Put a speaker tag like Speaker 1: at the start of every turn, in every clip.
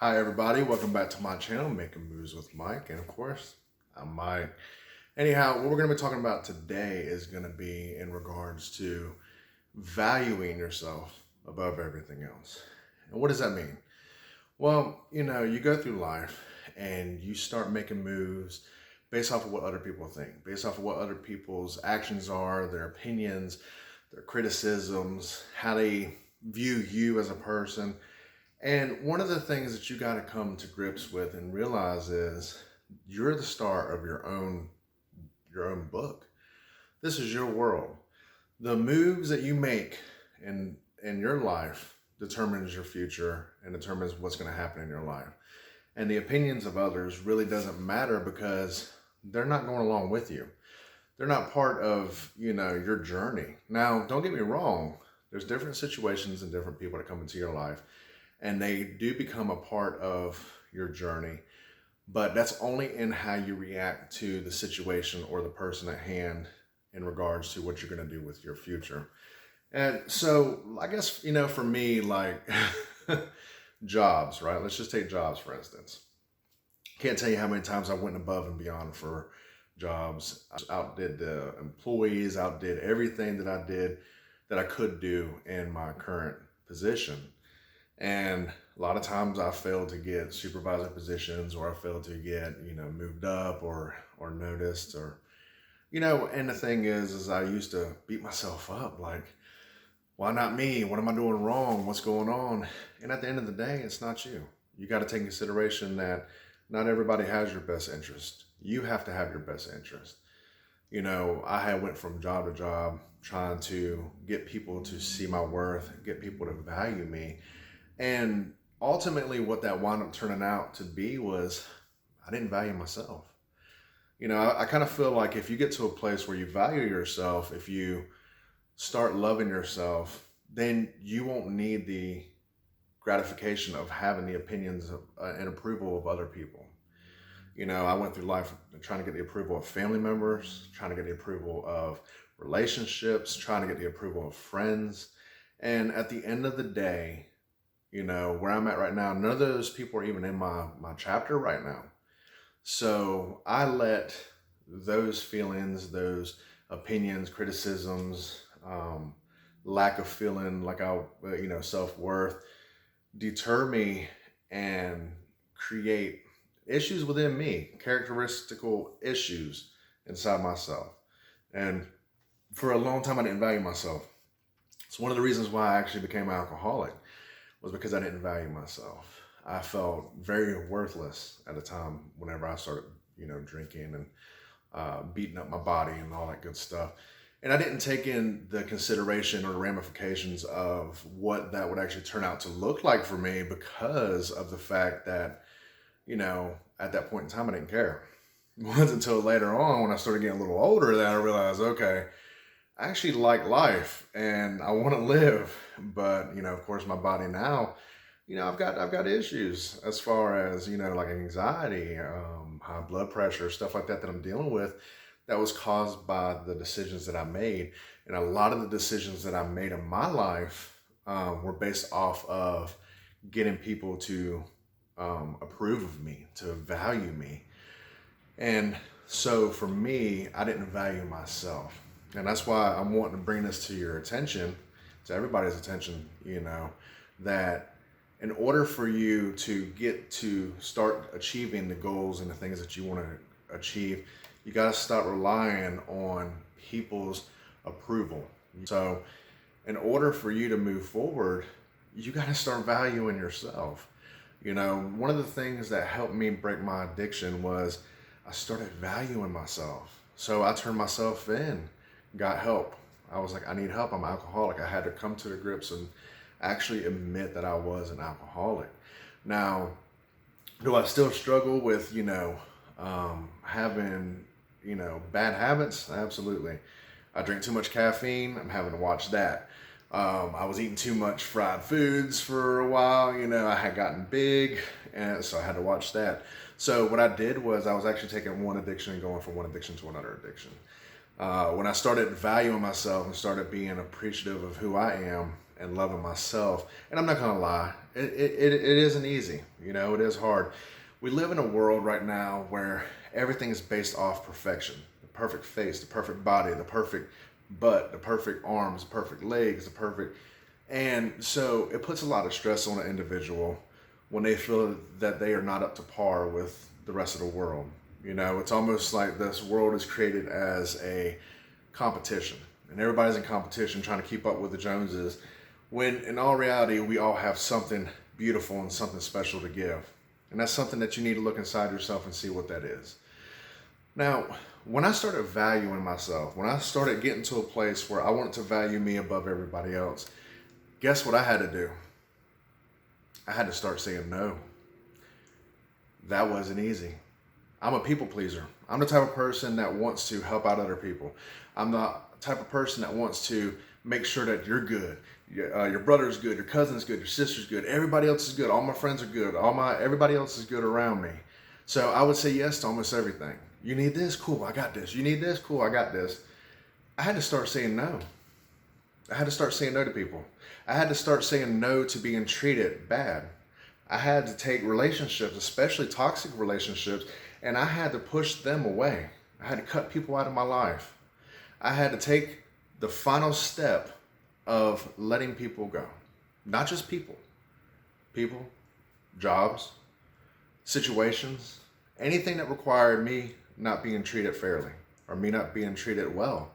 Speaker 1: Hi everybody, welcome back to my channel, Making Moves with Mike, and of course, I'm Mike. Anyhow, what we're going to be talking about today is going to be in regards to valuing yourself above everything else. And what does that mean? Well, you go through life and you start making moves based off of what other people think, based off of what other people's actions are, their opinions, their criticisms, how they view you as a person. And one of the things that you got to come to grips with and realize is you're the star of your own book. This is your world. The moves that you make in your life determines your future and determines what's going to happen in your life. And the opinions of others really doesn't matter because they're not going along with you. They're not part of, your journey. Now, don't get me wrong. There's different situations and different people that come into your life and they do become a part of your journey, but that's only in how you react to the situation or the person at hand in regards to what you're going to do with your future. And so I guess, for me, like jobs, right? Let's just take jobs, for instance. Can't tell you how many times I went above and beyond for jobs. I outdid the employees, outdid everything that I did that I could do in my current position. And a lot of times I failed to get supervisor positions, or I failed to get, moved up or noticed, or, and the thing is I used to beat myself up like, why not me? What am I doing wrong? What's going on? And at the end of the day, it's not you. You got to take in consideration that not everybody has your best interest. You have to have your best interest. I had went from job to job trying to get people to see my worth, get people to value me. And ultimately, what that wound up turning out to be was I didn't value myself. I kind of feel like if you get to a place where you value yourself, if you start loving yourself, then you won't need the gratification of having the opinions of, and approval of other people. I went through life trying to get the approval of family members, trying to get the approval of relationships, trying to get the approval of friends. And at the end of the day, where I'm at right now, none of those people are even in my chapter right now. So I let those feelings, those opinions, criticisms, lack of feeling like self-worth deter me and create issues within me, characteristical issues inside myself. And for a long time, I didn't value myself. It's one of the reasons why I actually became an alcoholic was because I didn't value myself. I felt very worthless at the time whenever I started, drinking and beating up my body and all that good stuff. And I didn't take in the consideration or the ramifications of what that would actually turn out to look like for me because of the fact that, at that point in time, I didn't care. It wasn't until later on when I started getting a little older that I realized, okay, I actually like life and I want to live, but of course, my body now, I've got issues as far as like anxiety, high blood pressure, stuff like that I'm dealing with. That was caused by the decisions that I made, and a lot of the decisions that I made in my life were based off of getting people to approve of me, to value me, and so for me, I didn't value myself. And that's why I'm wanting to bring this to your attention, to everybody's attention, that in order for you to get to start achieving the goals and the things that you want to achieve, you got to start relying on people's approval. So in order for you to move forward, you got to start valuing yourself. One of the things that helped me break my addiction was I started valuing myself. So I turned myself in, got help. I was like, I need help. I'm an alcoholic. I had to come to the grips and actually admit that I was an alcoholic. Now, do I still struggle with, having, bad habits? Absolutely. I drink too much caffeine. I'm having to watch that. I was eating too much fried foods for a while. I had gotten big, and so I had to watch that. So what I did was I was actually taking one addiction and going from one addiction to another addiction. When I started valuing myself and started being appreciative of who I am and loving myself. And I'm not gonna lie, it isn't easy. It is hard. We live in a world right now where everything is based off perfection. The perfect face, the perfect body, the perfect butt, the perfect arms, the perfect legs, and so it puts a lot of stress on an individual when they feel that they are not up to par with the rest of the world. It's almost like this world is created as a competition, and everybody's in competition trying to keep up with the Joneses, when in all reality, we all have something beautiful and something special to give. And that's something that you need to look inside yourself and see what that is. Now, when I started valuing myself, when I started getting to a place where I wanted to value me above everybody else, guess what I had to do? I had to start saying no. That wasn't easy. I'm a people pleaser. I'm the type of person that wants to help out other people. I'm the type of person that wants to make sure that you're good. Your brother's good, your cousin's good, your sister's good, everybody else is good, all my friends are good, everybody else is good around me. So I would say yes to almost everything. You need this? Cool, I got this. You need this? Cool, I got this. I had to start saying no. I had to start saying no to people. I had to start saying no to being treated bad. I had to take relationships, especially toxic relationships, and I had to push them away. I had to cut people out of my life. I had to take the final step of letting people go. Not just people, jobs, situations, anything that required me not being treated fairly or me not being treated well.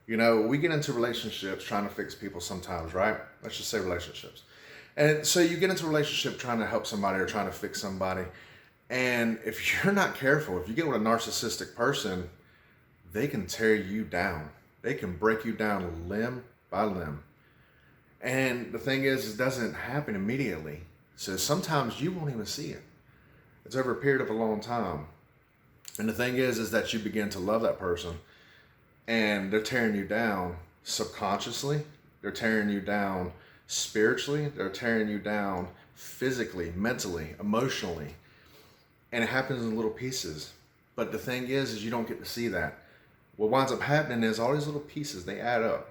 Speaker 1: We get into relationships trying to fix people sometimes, right? Let's just say relationships. And so you get into a relationship trying to help somebody or trying to fix somebody. And if you're not careful, if you get with a narcissistic person, they can tear you down. They can break you down limb by limb. And the thing is, it doesn't happen immediately. So sometimes you won't even see it. It's over a period of a long time. And the thing is that you begin to love that person, and they're tearing you down subconsciously. They're tearing you down spiritually. They're tearing you down physically, mentally, emotionally. And it happens in little pieces. But the thing is you don't get to see that. What winds up happening is all these little pieces, they add up.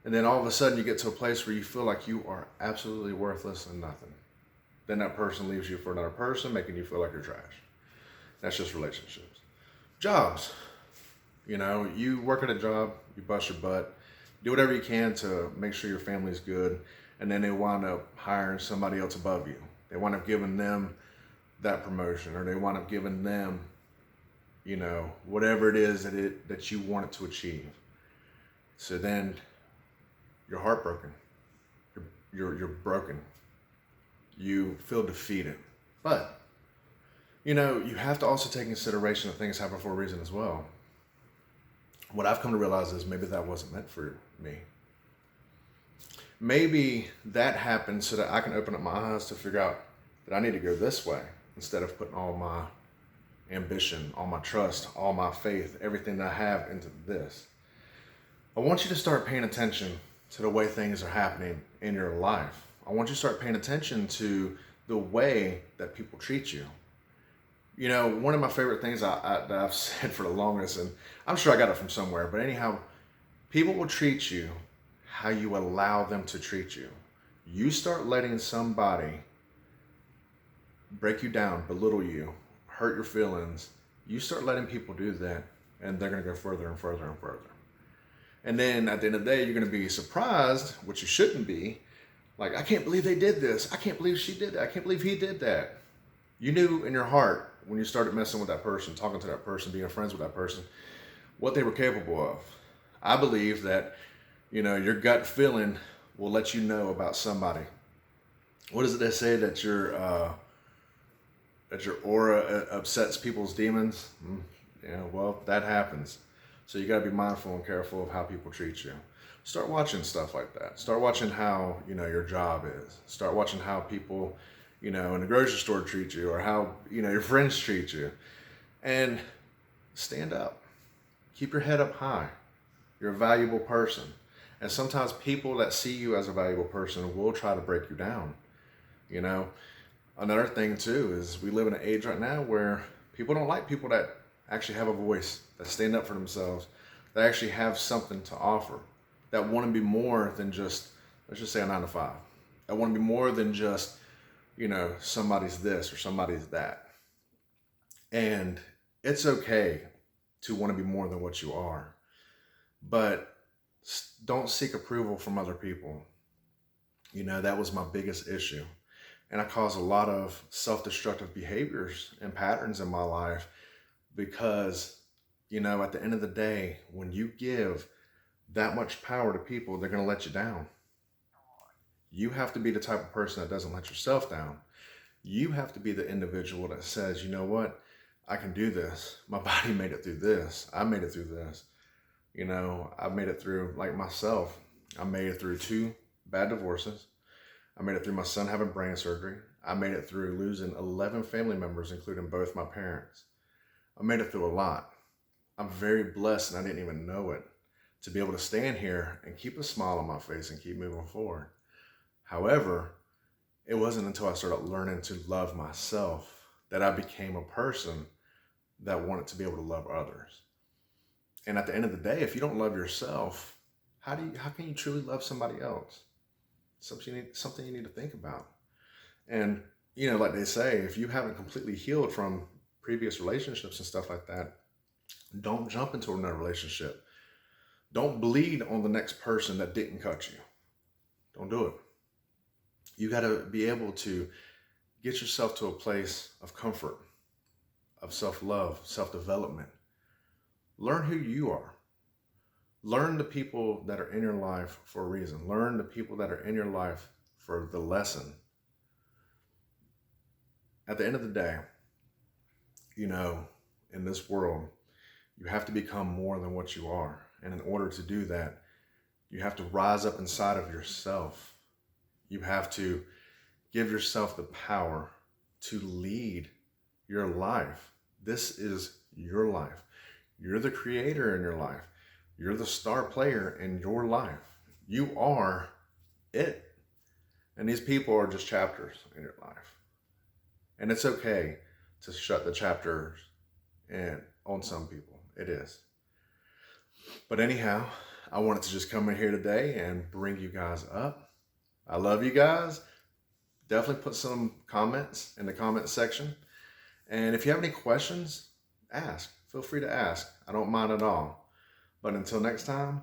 Speaker 1: And then all of a sudden you get to a place where you feel like you are absolutely worthless and nothing. Then that person leaves you for another person, making you feel like you're trash. That's just relationships. Jobs. You work at a job, you bust your butt, do whatever you can to make sure your family's good, and then they wind up hiring somebody else above you. They wind up giving them that promotion, or they wind up giving them, whatever it is that you wanted to achieve. So then you're heartbroken. You're broken. You feel defeated. But you have to also take consideration that things happen for a reason as well. What I've come to realize is maybe that wasn't meant for me. Maybe that happened so that I can open up my eyes to figure out that I need to go this way instead of putting all my ambition, all my trust, all my faith, everything that I have into this. I want you to start paying attention to the way things are happening in your life. I want you to start paying attention to the way that people treat you. One of my favorite things that I've said for the longest, and I'm sure I got it from somewhere, but anyhow, people will treat you how you allow them to treat you. You start letting somebody break you down, belittle you, hurt your feelings. You start letting people do that, and they're going to go further and further and further. And then at the end of the day, you're going to be surprised, which you shouldn't be. Like, I can't believe they did this. I can't believe she did that. I can't believe he did that. You knew in your heart when you started messing with that person, talking to that person, being friends with that person, what they were capable of. I believe that, your gut feeling will let you know about somebody. What is it they say, that your aura upsets people's demons? Well, that happens. So you got to be mindful and careful of how people treat you. Start watching stuff like that. Start watching how, your job is. Start watching how people, in the grocery store treat you, or how, your friends treat you. And stand up. Keep your head up high. You're a valuable person. And sometimes people that see you as a valuable person will try to break you down. Another thing too is we live in an age right now where people don't like people that actually have a voice, that stand up for themselves, that actually have something to offer, that want to be more than just let's just say a 9 to 5. I want to be more than just, somebody's this or somebody's that. And it's okay to want to be more than what you are, but don't seek approval from other people. That was my biggest issue. And I caused a lot of self-destructive behaviors and patterns in my life because, at the end of the day, when you give that much power to people, they're going to let you down. You have to be the type of person that doesn't let yourself down. You have to be the individual that says, you know what, I can do this. My body made it through this. I made it through this. I made it through, like myself. I made it through 2 bad divorces. I made it through my son having brain surgery. I made it through losing 11 family members, including both my parents. I made it through a lot. I'm very blessed, and I didn't even know it, to be able to stand here and keep a smile on my face and keep moving forward. However, it wasn't until I started learning to love myself that I became a person that wanted to be able to love others. And at the end of the day, if you don't love yourself, how can you truly love somebody else? Something you need to think about. And, like they say, if you haven't completely healed from previous relationships and stuff like that, don't jump into another relationship. Don't bleed on the next person that didn't cut you. Don't do it. You got to be able to get yourself to a place of comfort, of self-love, self-development. Learn who you are. Learn the people that are in your life for a reason. Learn the people that are in your life for the lesson. At the end of the day, in this world, you have to become more than what you are. And in order to do that, you have to rise up inside of yourself. You have to give yourself the power to lead your life. This is your life. You're the creator in your life. You're the star player in your life. You are it. And these people are just chapters in your life. And it's okay to shut the chapters in on some people. It is. But anyhow, I wanted to just come in here today and bring you guys up. I love you guys. Definitely put some comments in the comment section. And if you have any questions, ask. Feel free to ask. I don't mind at all. But until next time,